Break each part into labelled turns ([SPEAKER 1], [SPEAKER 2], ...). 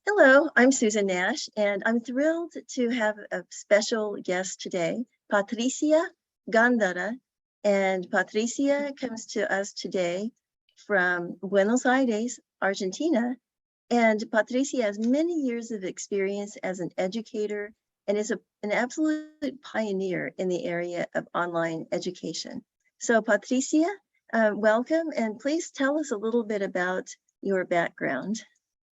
[SPEAKER 1] Hello, I'm Susan Nash, and I'm thrilled to have a special guest today, Patricia Gandara. And Patricia comes to us today from Buenos Aires, Argentina. And Patricia has many years of experience as an educator and is an absolute pioneer in the area of online education. So Patricia, welcome, and please tell us a little bit about your background.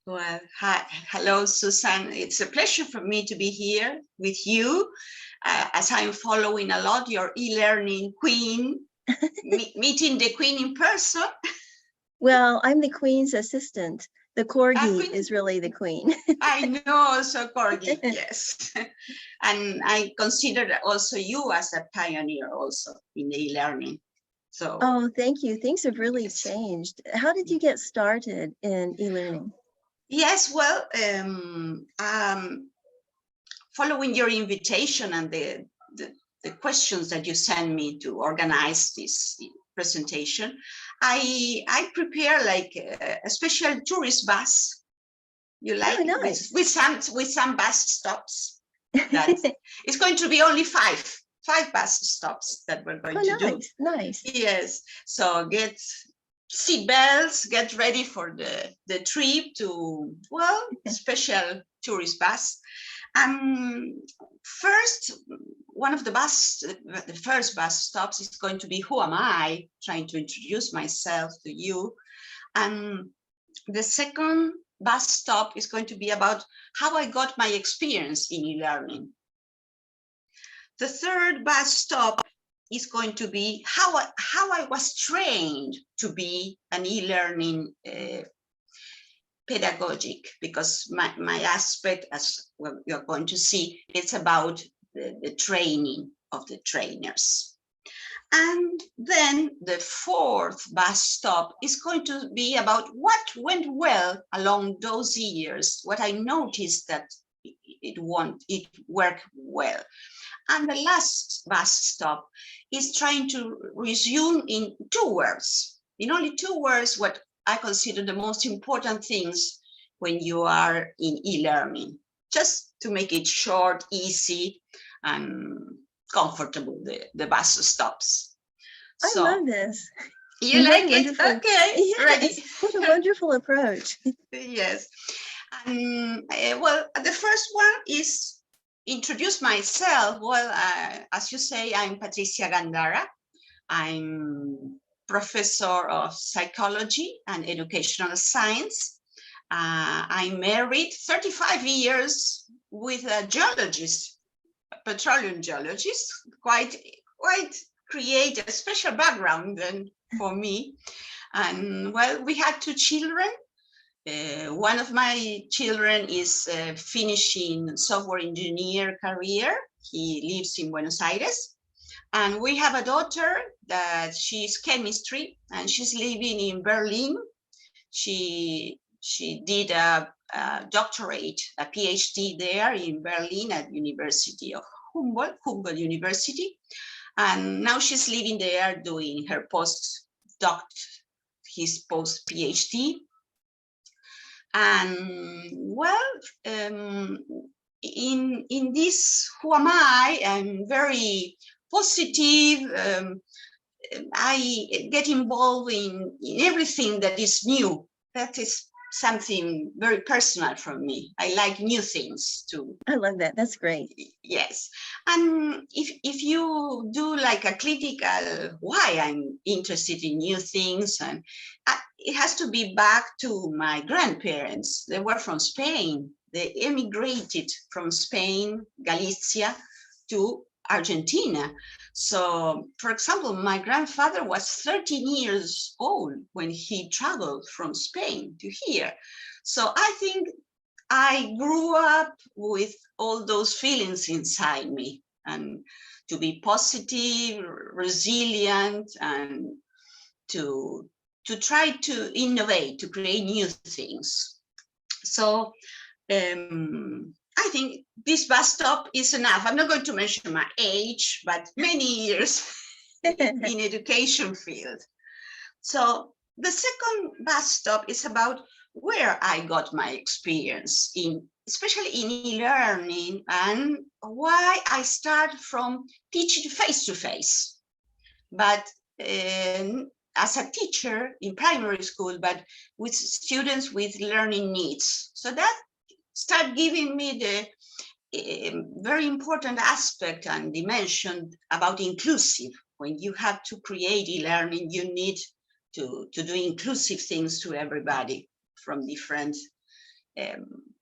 [SPEAKER 2] Well, hello, Susan. It's a pleasure for me to be here with you, as I'm following a lot your e-learning queen, meeting the queen in person.
[SPEAKER 1] Well, I'm the queen's assistant. The corgi is really the queen.
[SPEAKER 2] I know, so corgi, yes. And I consider also you as a pioneer also in the e-learning. So.
[SPEAKER 1] Oh, thank you. Things have really changed. How did you get started in e-learning?
[SPEAKER 2] Yes, well, following your invitation and the questions that you sent me to organize this presentation, I prepare like a special tourist bus. You like?
[SPEAKER 1] Oh, nice.
[SPEAKER 2] with some bus stops. That it's going to be only five bus stops that we're going to do.
[SPEAKER 1] Nice.
[SPEAKER 2] Yes. So get seatbelts, get ready for the trip to, well, special tourist bus. First, one of the first bus stops is going to be Who Am I? Trying to introduce myself to you. And the second bus stop is going to be about how I got my experience in e-learning. The third bus stop is going to be how I was trained to be an e-learning pedagogic, because my aspect, as you're going to see, it's about the training of the trainers. And then the fourth bus stop is going to be about what went well along those years, what I noticed that it worked well. And the last bus stop is trying to resume in 2 words, in only 2 words, what I consider the most important things when you are in e-learning, just to make it short, easy, and comfortable, the bus stops.
[SPEAKER 1] I love this.
[SPEAKER 2] You like it? Okay,
[SPEAKER 1] yes.
[SPEAKER 2] ready.
[SPEAKER 1] What a wonderful approach.
[SPEAKER 2] Yes. Well, the first one is introduce myself. Well, as you say, I'm Patricia Gandara. I'm professor of psychology and educational science. I'm married 35 years with a geologist, a petroleum geologist, quite create a special background then for me. And well, we had 2 children. One of my children is finishing software engineer career. He lives in Buenos Aires. And we have a daughter that she's chemistry and she's living in Berlin. She did a doctorate, a PhD there in Berlin at University of Humboldt University. And now she's living there doing her his post PhD. And well, in this Who Am I? I'm very positive. I get involved in everything that is new. That is something very personal for me. I like new things too.
[SPEAKER 1] I love that. That's great.
[SPEAKER 2] Yes. And if you do like a critical why I'm interested in new things, and it has to be back to my grandparents. They were from Spain. They emigrated from Spain, Galicia, to Argentina. So, for example, my grandfather was 13 years old when he traveled from Spain to here. So I think I grew up with all those feelings inside me, and to be positive, resilient, and to try to innovate, to create new things. So I think this bus stop is enough. I'm not going to mention my age, but many years in education field. So the second bus stop is about where I got my experience in, especially in e-learning, and why I start from teaching face-to-face. But as a teacher in primary school, but with students with learning needs. So that started giving me the very important aspect and dimension about inclusive. When you have to create e-learning, you need to do inclusive things to everybody from different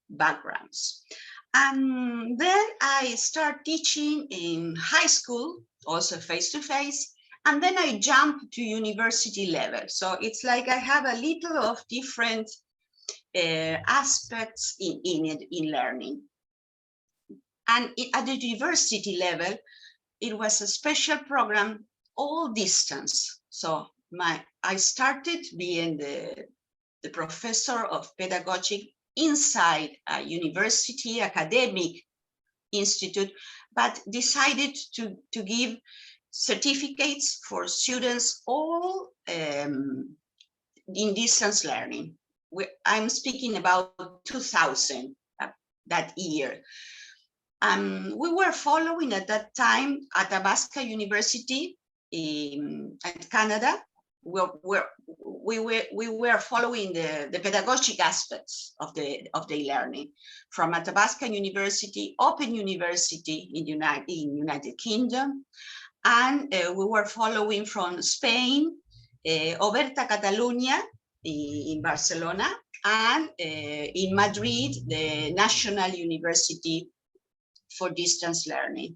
[SPEAKER 2] backgrounds. And then I start teaching in high school, also face-to-face, and then I jump to university level. So it's like I have a little of different aspects in learning. And at the university level, it was a special program, all distance. So I started being the professor of pedagogy inside a university academic institute, but decided to give certificates for students all in distance learning. I'm speaking about 2000, that year. We were following at that time at Athabasca University at Canada. We were following the pedagogic aspects of the learning from Athabasca University, Open University in United Kingdom, and we were following from Spain, Oberta Catalunya in Barcelona, and in Madrid, the National University for Distance Learning.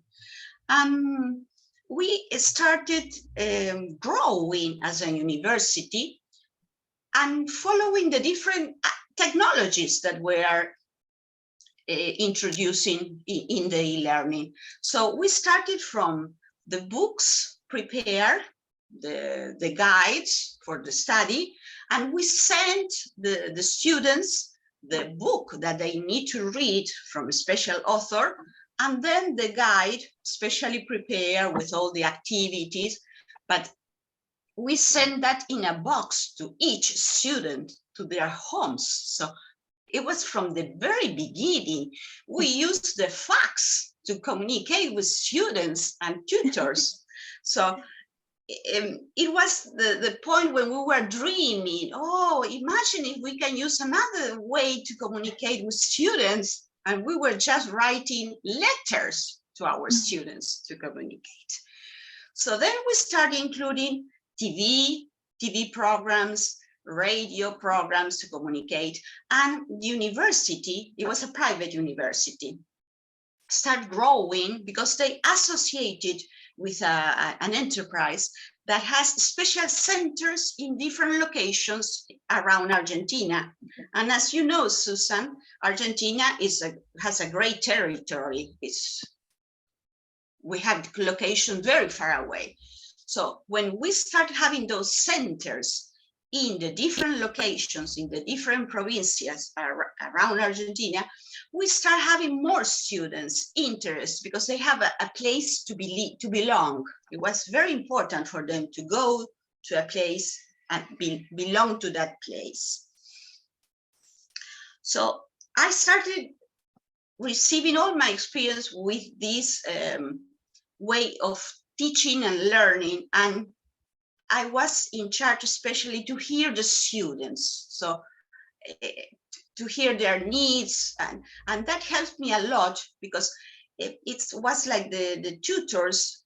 [SPEAKER 2] We started growing as a university and following the different technologies that were introducing in the e-learning. So we started from the books, prepare the guides for the study, and we sent the students the book that they need to read from a special author, and then the guide specially prepared with all the activities, but we send that in a box to each student to their homes. So it was from the very beginning. We used the fax to communicate with students and tutors. So it was the point when we were dreaming, oh, imagine if we can use another way to communicate with students. And we were just writing letters to our students to communicate. So then we started including TV programs, radio programs to communicate. And the university, it was a private university, started growing because they associated with an enterprise that has special centers in different locations around Argentina. And as you know, Susan, Argentina has a great territory. We have locations very far away. So when we start having those centers in the different locations, in the different provincias around Argentina, we start having more students interested because they have a place to belong. It was very important for them to go to a place and belong to that place. So I started receiving all my experience with this way of teaching and learning, and I was in charge especially to hear the students. So to hear their needs, and that helped me a lot because it was like the tutors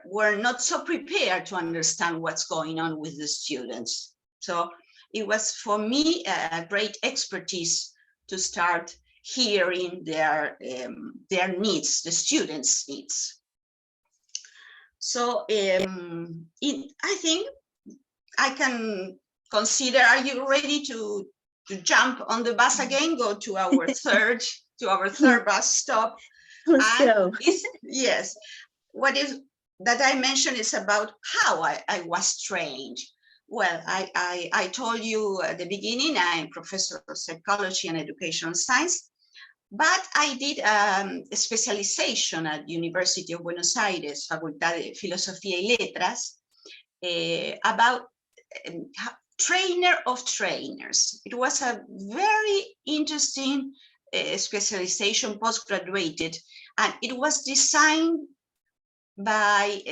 [SPEAKER 2] were not so prepared to understand what's going on with the students. So it was for me a great expertise to start hearing their needs, the students' needs. So I think I can consider, are you ready to jump on the bus again, go to our third bus stop?
[SPEAKER 1] Let's go.
[SPEAKER 2] Yes, what is that I mentioned is about how I was trained. Well, I told you at the beginning, I'm professor of psychology and educational science, but I did a specialization at University of Buenos Aires, Facultad de Filosofía y Letras, about trainer of trainers. It was a very interesting specialization, postgraduate, and it was designed by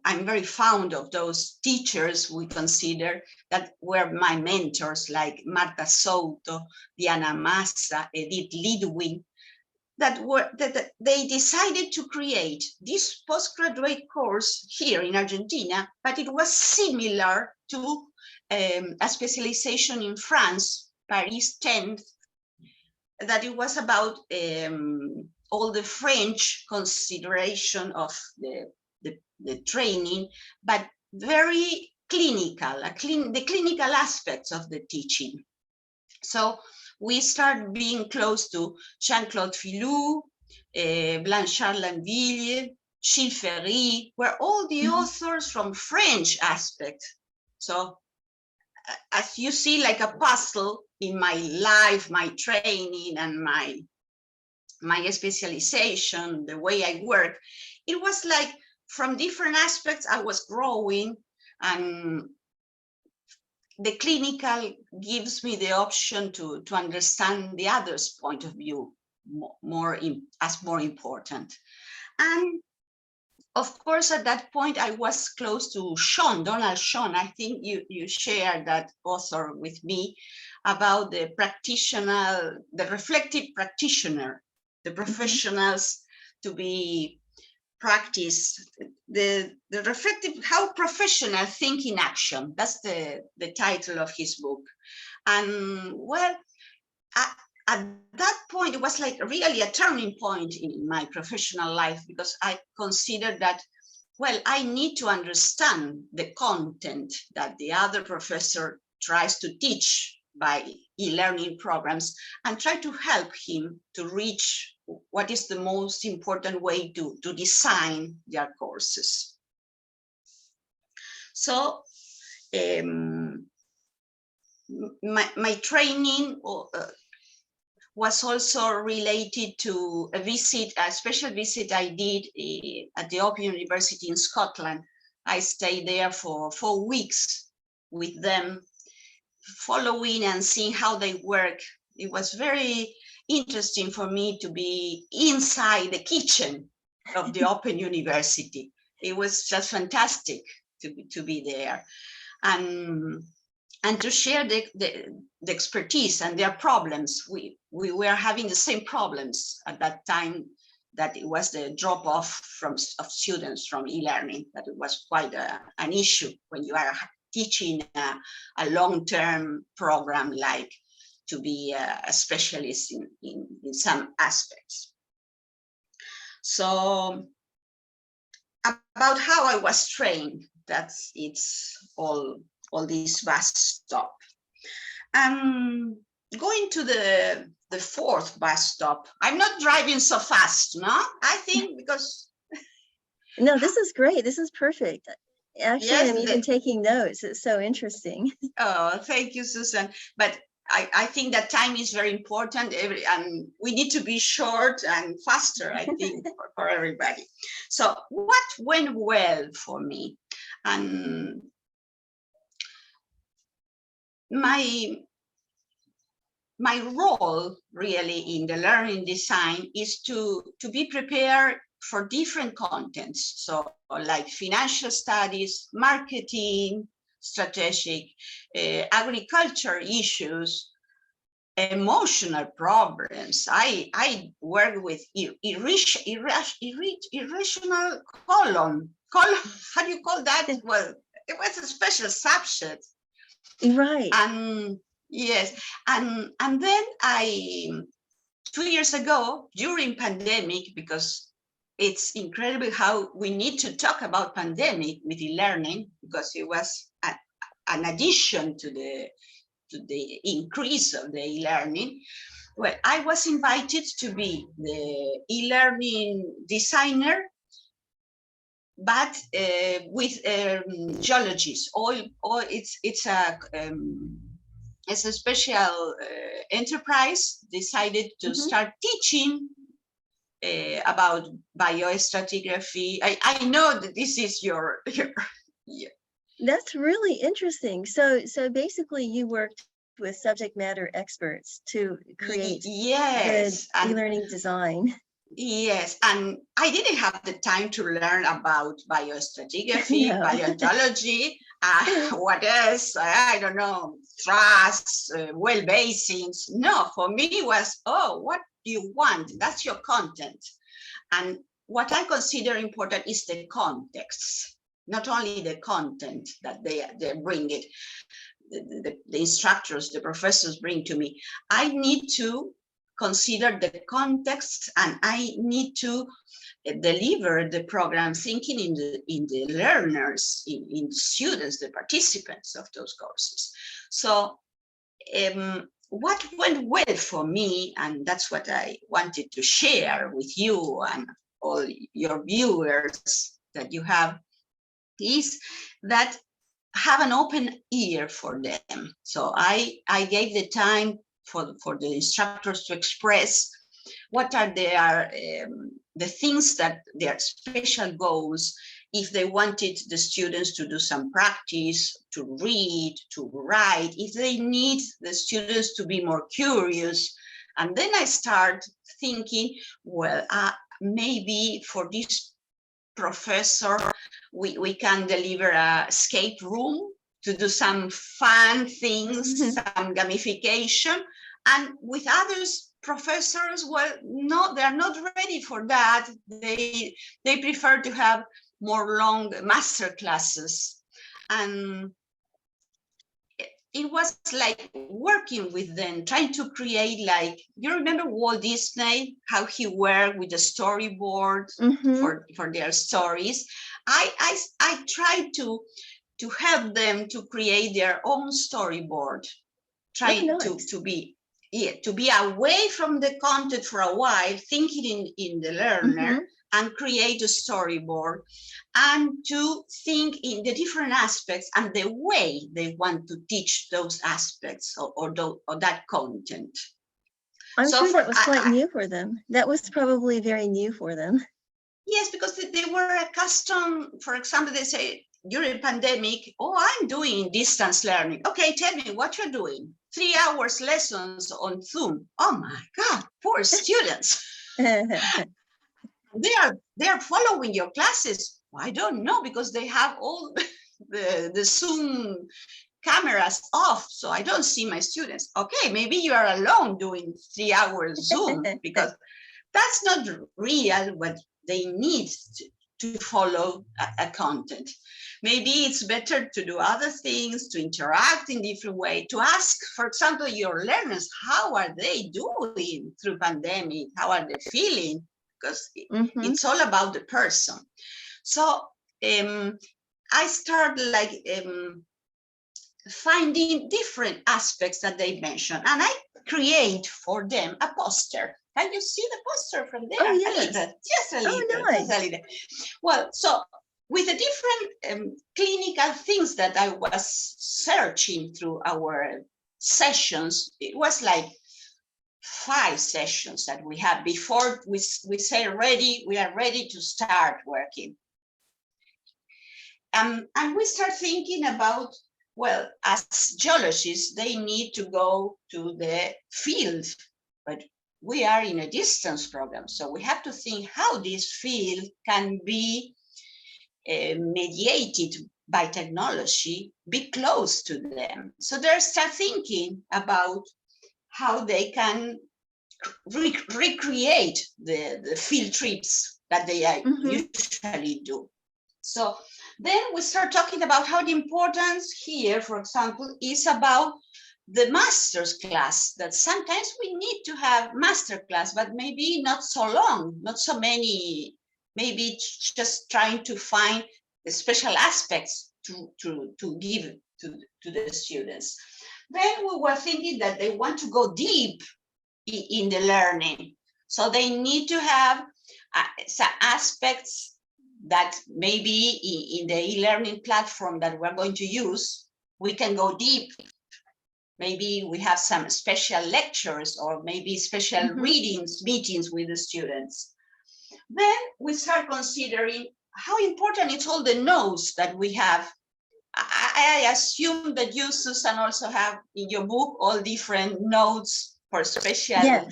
[SPEAKER 2] I'm very fond of those teachers we consider that were my mentors, like Marta Souto, Diana Massa, Edith Lidwin, that they decided to create this postgraduate course here in Argentina, but it was similar to a specialization in France, Paris 10th, that it was about all the French consideration of the training, but very clinical, the clinical aspects of the teaching. So we start being close to Jean-Claude Filou, Blanchard Lanville, Gilles Ferry, were all the authors from French aspect. So as you see, like a puzzle in my life, my training, and my specialization, the way I work, it was like from different aspects I was growing, and the clinical gives me the option to understand the other's point of view more important. And of course, at that point, I was close to Donald Shawn. I think you shared that author with me about the practitioner, the reflective practitioner, the professionals to be practice, the reflective, how professional think in action. That's the title of his book. And well, at that point, it was like really a turning point in my professional life, because I considered that, well, I need to understand the content that the other professor tries to teach by e-learning programs, and try to help him to reach what is the most important way to design their courses. So my training was also related to a special visit I did at the Open University in Scotland. I stayed there for 4 weeks with them, following and seeing how they work. It was very interesting for me to be inside the kitchen of the Open University. It was just fantastic to be there, and to share the expertise and their problems. We were having the same problems at that time, that it was the drop off of students from e-learning, that it was quite an issue when you are teaching a long-term program, like to be a specialist in some aspects. So about how I was trained, it's all this vast stop. Going to the fourth bus stop. I'm not driving so fast, no? I think because...
[SPEAKER 1] No, this is great. This is perfect. Actually,
[SPEAKER 2] yes,
[SPEAKER 1] I'm even taking notes. It's so interesting.
[SPEAKER 2] Oh, thank you, Susan. But I think that time is very important, and we need to be short and faster, I think, for everybody. So what went well for me? And my role really in the learning design is to be prepared for different contents. So like financial studies, marketing, strategic, agriculture issues, emotional problems. I work with irrational colon. How do you call that? Well, it was a special subject.
[SPEAKER 1] Right.
[SPEAKER 2] And yes, and then 2 years ago, during pandemic, because it's incredible how we need to talk about pandemic with e-learning, because it was an addition to the increase of the e-learning. Well, I was invited to be the e-learning designer, but with geologists. It's a special enterprise decided to start teaching about biostratigraphy. I know that this is your
[SPEAKER 1] That's really interesting. So basically you worked with subject matter experts to create
[SPEAKER 2] yes,
[SPEAKER 1] the e-learning design.
[SPEAKER 2] Yes, and I didn't have the time to learn about biostratigraphy,
[SPEAKER 1] No.
[SPEAKER 2] paleontology, what else? I don't know, trusts, well basins. No, for me it was, oh, what do you want? That's your content. And what I consider important is the context, not only the content that they bring it, the instructors, the professors bring to me. I need to consider the context, and I need to deliver the program thinking in the learners, in the students, the participants of those courses. So what went well for me, and that's what I wanted to share with you and all your viewers that you have, is that have an open ear for them. So I gave the time for the instructors to express what are the things that their special goals, if they wanted the students to do some practice, to read, to write, if they need the students to be more curious. And then I start thinking, well, maybe for this professor, we can deliver a escape room to do some fun things, some gamification. And with others professors, well, no, they're not ready for that. They prefer to have more long master classes. And it was like working with them, trying to create, like, you remember Walt Disney, how he worked with the storyboard for their stories. I tried to help them to create their own storyboard, trying to be away from the content for a while, thinking in the learner, and create a storyboard, and to think in the different aspects and the way they want to teach those aspects or that content.
[SPEAKER 1] I'm sure that was quite new for them. That was probably very new for them.
[SPEAKER 2] Yes, because they were accustomed, for example, they say during pandemic, oh, I'm doing distance learning. Okay, tell me what you're doing. 3 hours lessons on Zoom. Oh my God, poor students. They are following your classes. I don't know, because they have all the Zoom cameras off, so I don't see my students. Okay, maybe you are alone doing 3 hours Zoom, because that's not real what they need to follow a content. Maybe it's better to do other things, to interact in different way, to ask, for example, your learners, how are they doing through pandemic? How are they feeling? Because it's all about the person. So I started like finding different aspects that they mention, and I create for them a poster. Can you see the poster from there?
[SPEAKER 1] Oh, yes.
[SPEAKER 2] A little, just a little,
[SPEAKER 1] nice.
[SPEAKER 2] just a little. Well, so with the different clinical things that I was searching through our sessions, it was like 5 sessions that we had before we say ready, we are ready to start working. And we start thinking about, well, as geologists, they need to go to the field, but we are in a distance program. So we have to think how this field can be mediated by technology, be close to them. So they start thinking about how they can recreate the field trips that they usually do. So then we start talking about how the importance here, for example, is about the master's class, that sometimes we need to have master class, but maybe not so long, not so many, maybe just trying to find the special aspects to give to the students. Then we were thinking that they want to go deep in the learning. So they need to have some aspects that maybe in the e-learning platform that we're going to use, we can go deep. Maybe we have some special lectures or maybe special readings, meetings with the students. Then we start considering how important it's all the notes that we have. I assume that you, Susan, also have in your book all different notes for special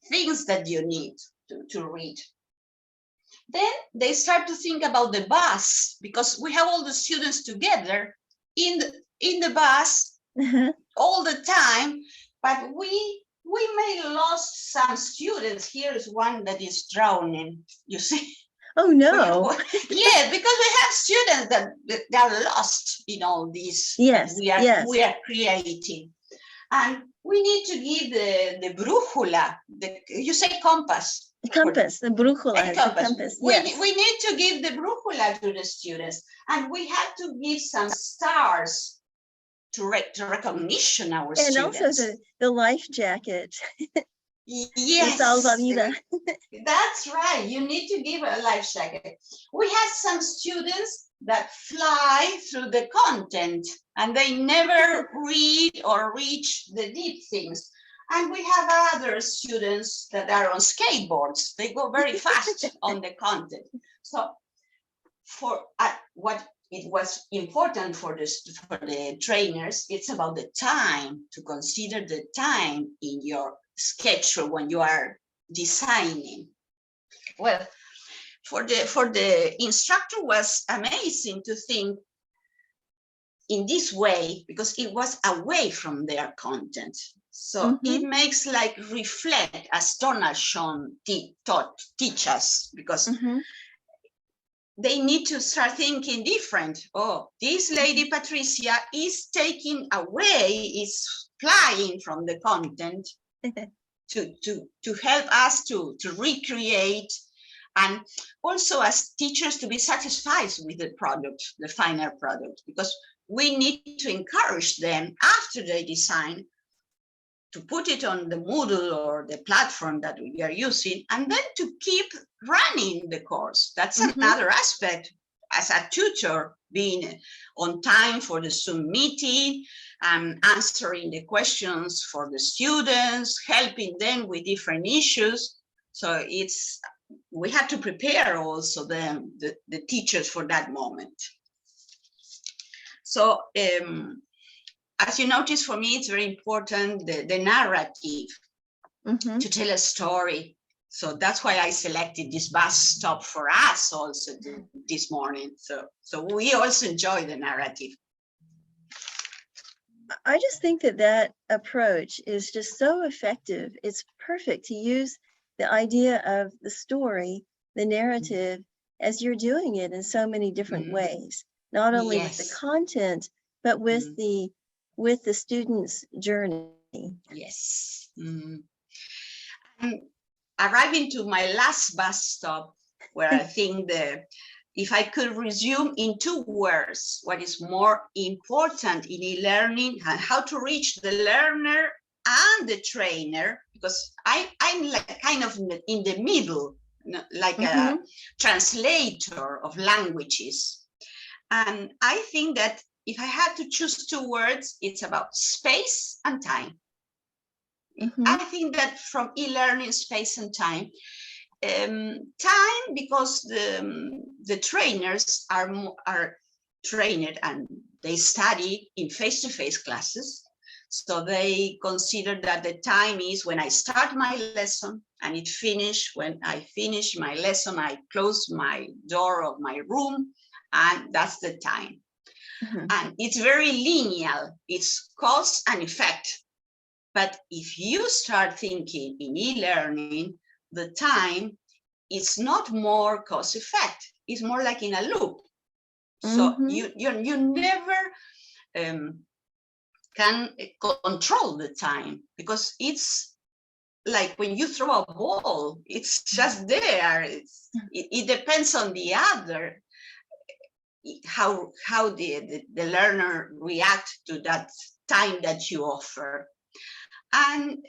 [SPEAKER 2] things that you need to read. Then they start to think about the bus, because we have all the students together in the bus all the time, but we may lost some students. Here is one that is drowning, you see.
[SPEAKER 1] Oh no.
[SPEAKER 2] Yeah, because we have students that are lost in all this we are creating. And we need to give the brújula, you say compass.
[SPEAKER 1] Compass, the brújula, the compass. Yes.
[SPEAKER 2] We need to give the brújula to the students, and we have to give some stars to recognition our students.
[SPEAKER 1] And also the life jacket.
[SPEAKER 2] Yes, that's right. You need to give a life jacket. We have some students that fly through the content and they never read or reach the deep things. And we have other students that are on skateboards. They go very fast on the content. So for what it was important for the trainers, it's about the time, to consider the time in your schedule when you are designing. Well, for the instructor was amazing to think in this way, because it was away from their content. So it makes like reflect, as Donald Sean teach us, because they need to start thinking different. Oh, this lady Patricia is taking away, is flying from the content to help us to recreate, and also as teachers to be satisfied with the product, the final product, because we need to encourage them after they design to put it on the Moodle or the platform that we are using, and then to keep running the course. That's another aspect as a tutor, being on time for the Zoom meeting, answering the questions for the students, helping them with different issues. So we have to prepare also the teachers for that moment. So as you notice, for me, it's very important, the narrative, to tell a story. So that's why I selected this bus stop for us also this morning. So we also enjoy the narrative.
[SPEAKER 1] I just think that approach is just so effective. It's perfect to use the idea of the story, the narrative, as you're doing it in so many different ways, not only with the content, but with the student's journey.
[SPEAKER 2] Yes. And arriving to my last bus stop, where I think if I could resume in 2 words what is more important in e-learning and how to reach the learner and the trainer, because I'm like kind of in the middle, like a translator of languages. And I think that if I had to choose 2 words, it's about space and time. I think that from e-learning, space and time, because the trainers are trained and they study in face-to-face classes. So they consider that the time is when I start my lesson and it finishes. When I finish my lesson, I close my door of my room, and that's the time. And it's very linear. It's cause and effect. But if you start thinking in e-learning, the time is not more cause effect. It's more like in a loop. So you never can control the time, because it's like when you throw a ball, it's just there. It depends on the other, how the learner reacts to that time that you offer. And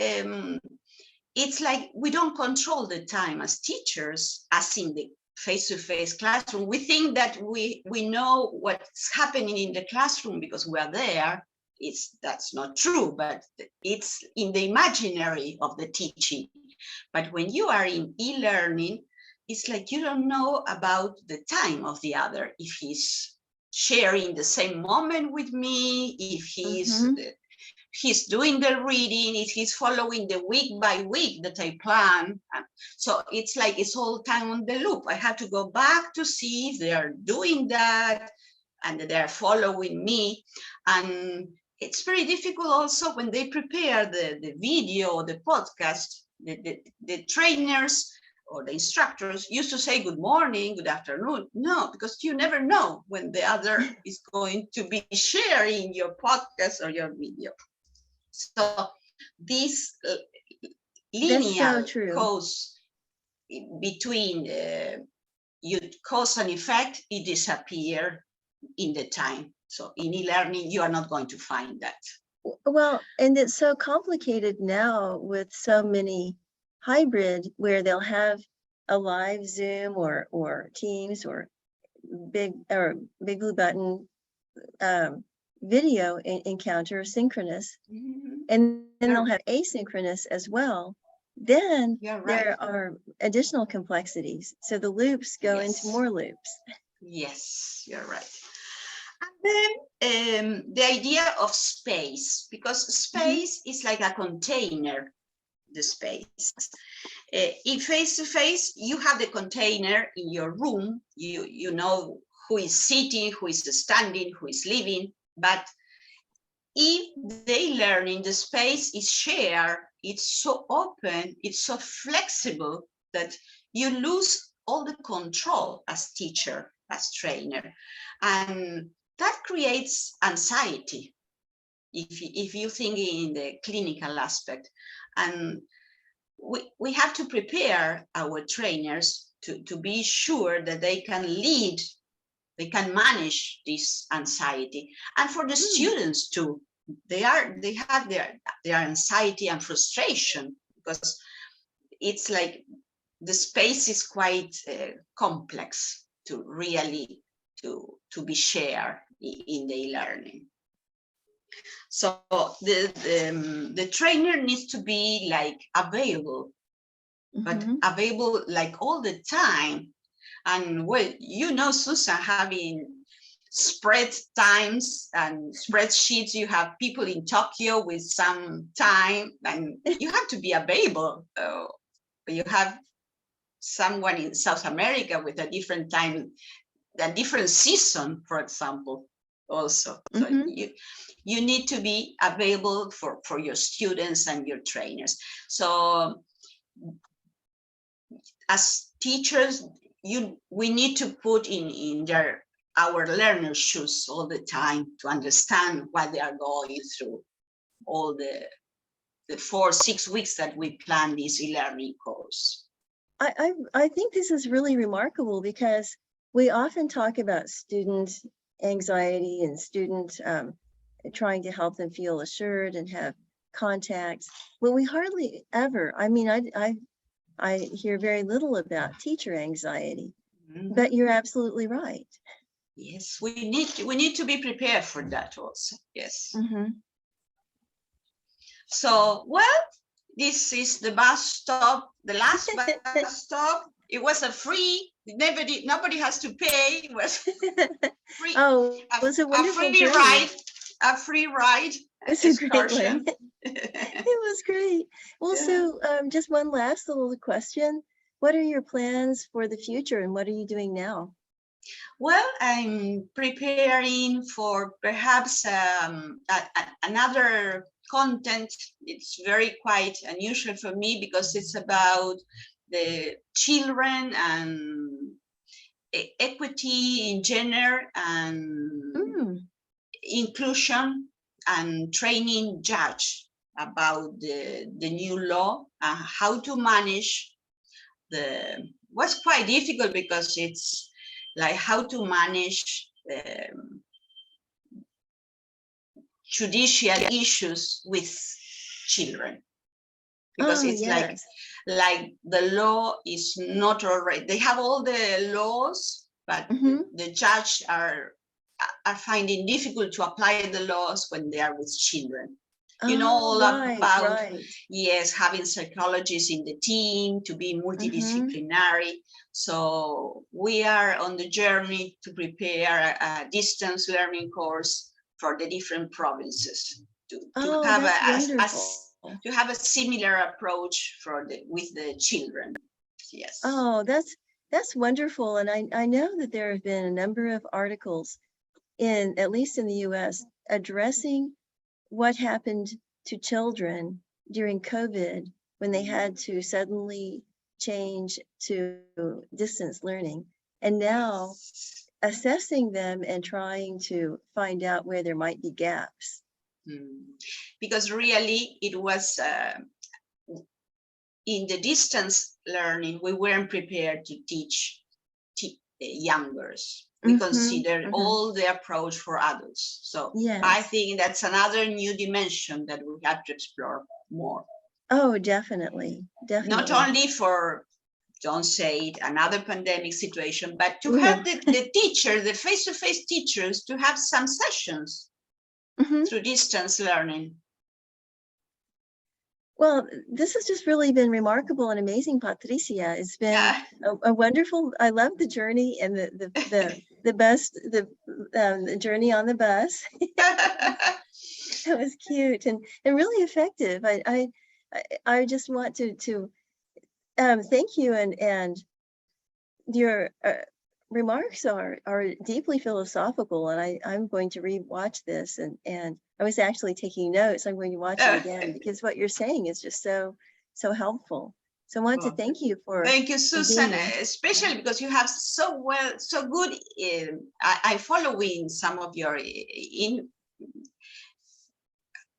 [SPEAKER 2] it's like we don't control the time as teachers, as in the face-to-face classroom. We think that we know what's happening in the classroom because we are there. That's not true, but it's in the imaginary of the teaching. But when you are in e-learning, it's like you don't know about the time of the other, if he's sharing the same moment with me, if he's doing the reading, if he's following the week by week that I plan. So it's like it's all time on the loop. I have to go back to see if they are doing that and they're following me. And it's very difficult also when they prepare the video or the podcast, the trainers or the instructors used to say good morning, good afternoon. No, because you never know when the other is going to be sharing your podcast or your video. So this linear cause between cause and effect, it disappears in the time. So in e-learning, you are not going to find that.
[SPEAKER 1] Well, and it's so complicated now with so many hybrid where they'll have a live Zoom or Teams or big blue button video encounter, synchronous, and then they'll have asynchronous as well. Then there are additional complexities. So the loops go into more loops.
[SPEAKER 2] Yes, you're right. And then the idea of space, because space is like a container, the space. In face-to-face, you have the container in your room. You know who is sitting, who is standing, who is living. But if they learn in the space is shared, it's so open, it's so flexible that you lose all the control as teacher, as trainer. And that creates anxiety if you think in the clinical aspect. And we have to prepare our trainers to be sure that they can lead, they can manage this anxiety. And for the students too, they have their anxiety and frustration, because it's like the space is quite complex to really to be shared in the e-learning. So the trainer needs to be like available, but available like all the time. And well, you know, Susan, having spread times and spreadsheets, you have people in Tokyo with some time, and you have to be available. You have someone in South America with a different time, a different season, for example, also. So you need to be available for your students and your trainers. So as teachers, we need to put in our learners' shoes all the time to understand what they are going through, all the 4-6 weeks that we plan this e-learning course.
[SPEAKER 1] I think this is really remarkable, because we often talk about student anxiety and student trying to help them feel assured and have contacts. Well, we hardly ever, I mean, I hear very little about teacher anxiety, but you're absolutely right.
[SPEAKER 2] Yes, we need to be prepared for that also. Yes. So, well, this is the bus stop, the last bus stop. It was a free, nobody has to pay. It was free.
[SPEAKER 1] Oh, it was a wonderful
[SPEAKER 2] free ride. A free ride.
[SPEAKER 1] It's a great one. It was great. Well, so just one last little question. What are your plans for the future, and what are you doing now?
[SPEAKER 2] Well, I'm preparing for perhaps another content. It's very quite unusual for me, because it's about the children and equity in gender and inclusion, and training judge about the new law, how to manage what's quite difficult, because it's like how to manage judicial issues with children, because it's like the law is not already, they have all the laws, but the judge are finding difficult to apply the laws when they are with children. You know, all
[SPEAKER 1] right,
[SPEAKER 2] about,
[SPEAKER 1] right.
[SPEAKER 2] yes, having psychologists in the team, to be multidisciplinary. So we are on the journey to prepare a distance learning course for the different provinces to
[SPEAKER 1] Oh,
[SPEAKER 2] have
[SPEAKER 1] that's wonderful.
[SPEAKER 2] to have a similar approach for with the children. Yes.
[SPEAKER 1] Oh, that's wonderful. And I know that there have been a number of articles in, at least in the US, addressing what happened to children during COVID when they had to suddenly change to distance learning. And now assessing them and trying to find out where there might be gaps.
[SPEAKER 2] Because really it was in the distance learning, we weren't prepared to teach youngers. We considered all the approach for adults. So
[SPEAKER 1] Yes.
[SPEAKER 2] I think that's another new dimension that we have to explore more.
[SPEAKER 1] Oh, definitely, definitely.
[SPEAKER 2] Not only for, don't say it, another pandemic situation, but to have the teachers, the face-to-face teachers, to have some sessions through distance learning.
[SPEAKER 1] Well, this has just really been remarkable and amazing, Patricia. It's been a wonderful, I love the journey and the bus, the journey on the bus. That was cute and really effective. I just want to thank you, and your remarks are deeply philosophical, and I'm going to re-watch this, and I was actually taking notes. I'm going to watch it again because what you're saying is just so helpful. So I want to thank you for.
[SPEAKER 2] Thank you, Susan, especially because you have so good. I following some of your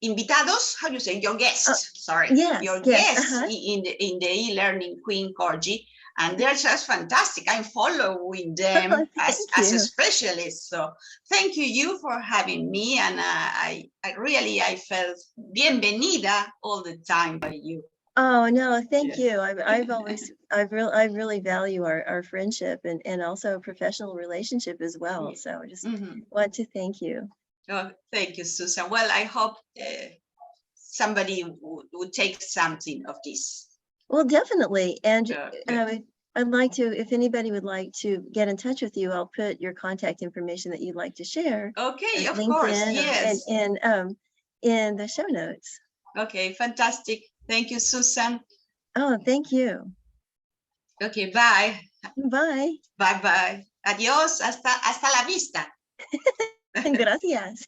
[SPEAKER 2] invitados. How do you say your guests? Sorry,
[SPEAKER 1] yes,
[SPEAKER 2] your guests in the e-learning Queen Corgi. And they're just fantastic. I'm following them as a specialist. So thank you for having me. And I really felt bienvenida all the time by you.
[SPEAKER 1] Oh no, thank you. I really value our friendship and also professional relationship as well. So I just want to thank you.
[SPEAKER 2] Oh, thank you, Susan. Well, I hope somebody would take something of this.
[SPEAKER 1] Well, definitely. And I'd like to, if anybody would like to get in touch with you, I'll put your contact information that you'd like to share.
[SPEAKER 2] Okay, of
[SPEAKER 1] LinkedIn
[SPEAKER 2] course, yes.
[SPEAKER 1] And in the show notes.
[SPEAKER 2] Okay, fantastic. Thank you, Susan.
[SPEAKER 1] Oh, thank you.
[SPEAKER 2] Okay, bye.
[SPEAKER 1] Bye.
[SPEAKER 2] Bye-bye. Adiós, hasta la vista.
[SPEAKER 1] Gracias.